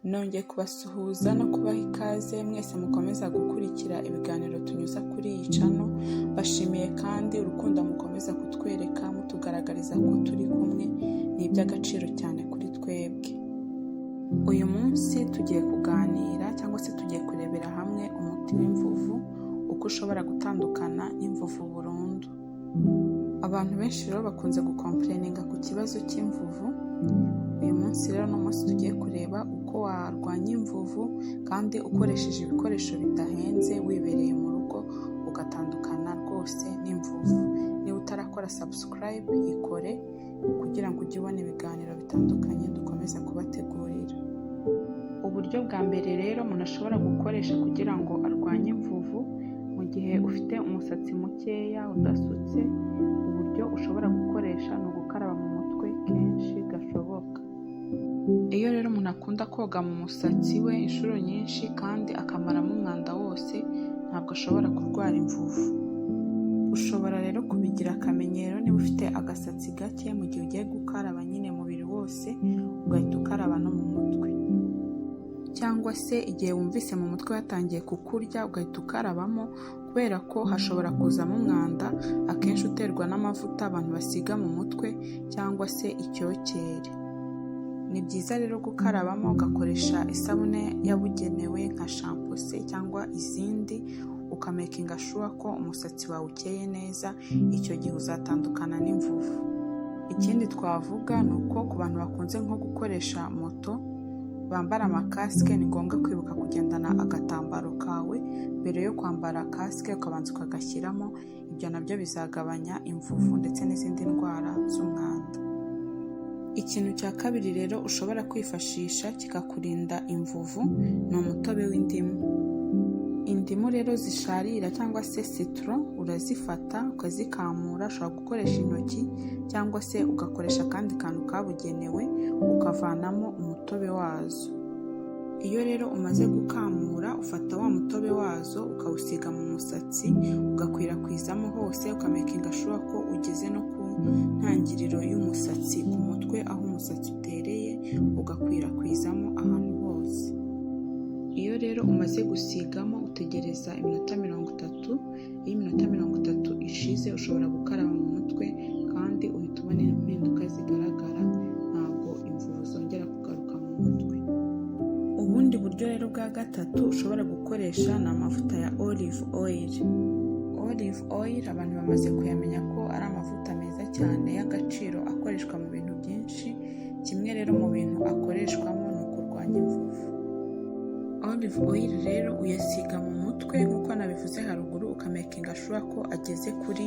Nongeye kubasuhuza no kubaha ikaze mwese mukomeza gukurikira ibiganiro tunyuza kuri iyi channel. Bashimiye kandi urukundo mukomeza kutwereka mutugaragariza ko turi kumwe, ni iby'agaciro cyane kuri twebwe. Uyu munsi tugiye kuganira cyangwa se tugiye kurebera hamwe umuti w'imvuvu, uko ushobora gutandukana n'imvuvu burundu. Abantu benshi rero bakunze gukomplaininga ku kibazo cy'imvuvu. Uyu munsi rero n'umunsi tugiye kureba uko warwanya imvuvu kandi ukoresheje ibikoresho bidahenze, wibereye mu rugo ugatandukana rwose n'imvuvu. Niba utarakora subscribe ikore kugira ngo ujye ubona ibiganiro bitandukanye dukomeza kubategurira. Uburyo bwa mbere rero umuntu ashobora gukoresha kugira ngo arwanye imvuvu mu gihe ufite umusatsi mukeya udasutse, uburyo ushobora gukoresha ni ugukaraba mu mutwe kenshi gashoboka. Iyo rero umuntu akunda koga mu musatsi we inshuro nyinshi kandi akamaramo umwanda wose, ntabwo ashobora kurwara imvuvu. Ushobora rero kubigira akamenyero niba ufite agasatsi gake, mu gihe ugiye gukaraba nyine umubiri wose ugahita ukaraba no mu mutwe, cyangwa se igihe wumvise mu mutwe watangiye kukurya ugahita ukarabamo, kubera ko hashobora kuzamo umwanda akenshi uterwa n'amavuta abantu basiga mu mutwe cyangwa se icyokere. Ni byiza rero gukarabamo ugakoresha isabune yabugenewe nka shampoo se cyangwa izindi, ukamakinga sure ko umusatsi wawe ukeye neza, icyo gihe uzatandukana n'imvuvu. Ikindi twavuga ni uko ku bantu bakunze nko gukoresha moto bambara amakasike, ni ngombwa kwibuka kugendana agatambaro kawe mbere yo kwambara kasike, ukabanza ukagashyiramo. Ibyo nabyo bizagabanya imvuvu ndetse n'izindi ndwara z'umwanda. Ikintu cya kabiri rero ushobora kwifashisha kikakurinda imvuvu ni umutobe w'indimu. Indimu rero zisharira cyangwa se citron, urazifata ukazikamura, ushobora gukoresha intoki cyangwa se ugakoresha akandi kantu kabugenewe ukavanamo umutobe wazo. Iyo rero umaze gukamura ufata wa mutobe wazo ukawusiga mu musatsi, ugakwirakwizamo hose, ukamakinga sure ko ugeze no ku ntangiriro y'umusatsi ku mutwe aho umusatsi utereye, ugakwirakwizamo ahantu hose. Iyo rero umaze gusigamo utegereza iminota 30. Iyo iminota 30 ishize ushobora gukaraba mu mutwe kandi uhita ubona impinduka zigaragara, ntabwo imvuvu zongera kugaruka mu mutwe. Ubundi buryo rero bwa gatatu ushobora gukoresha ni amavuta ya olive oil. Olive oil abantu bamaze kuyamenya ko ari amavuta meza cyane y'agaciro akoreshwa mu bintu byinshi. Kimwe rero mu bintu akoreshwamo ni ukurwanya imvuvu. Olive oil rero uyasiga mu mutwe nk'uko nabivuze haruguru, ukamakinga sure ko ageze kuri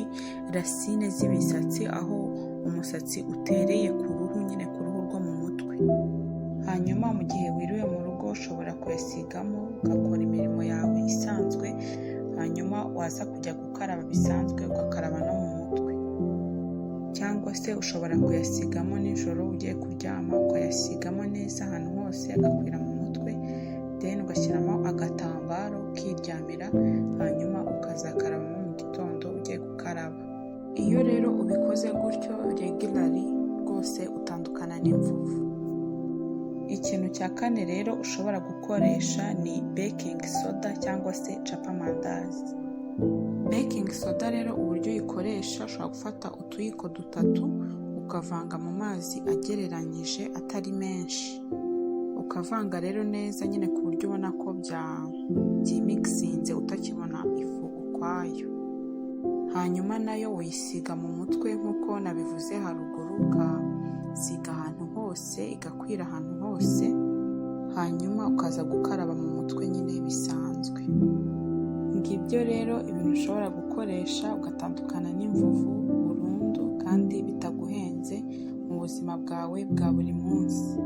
racine z'imisatsi, aho umusatsi utereye ku ruhu, nyine ku ruhu rwo mu mutwe. Hanyuma mu gihe wiriwe mu rugo ushobora kuyasigamo ugakora imirimo yawe isanzwe, hanyuma waza kujya gukaraba bisanzwe ugakaraba no mu mutwe. Cyangwa se ushobora kuyasigamo nijoro ugiye kuryama, ukayasigamo neza ahantu hose agakwira mu mutwe, then ugashyiramo agatambaro ukiryamira, hanyuma ukazakarabamo mu gitondo ugiye gukaraba. Iyo rero ubikoze gutyo regularly rwose utandukana n'imvuvu. Ikintu cya kane rero ushobora gukoresha ni baking soda cyangwa se capamandazi. Baking soda rero uburyo uyikoresha, ushobora gufata utuyiko 3 ukavanga mu mazi agereranyije atari menshi, ukavanga rero neza nyine ku buryo ubona ko byimixinze utakibona ifu ukwayo. Hanyuma nayo uyisiga mu mutwe nk'uko nabivuze haruguru, ukasiga ahantu hose, igakwira ahantu hose, hanyuma ukaza gukaraba mu mutwe nyine bisanzwe. Ngibyo rero ibintu ushobora gukoresha ugatandukana n'imvuvu burundu kandi bitaguhenze mu buzima bwawe bwa buri munsi.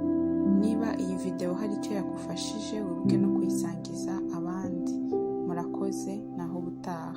Niba iyi video hari icyo yakufashije, wibuke no kuyisangiza abandi. Murakoze, naho ubutaha.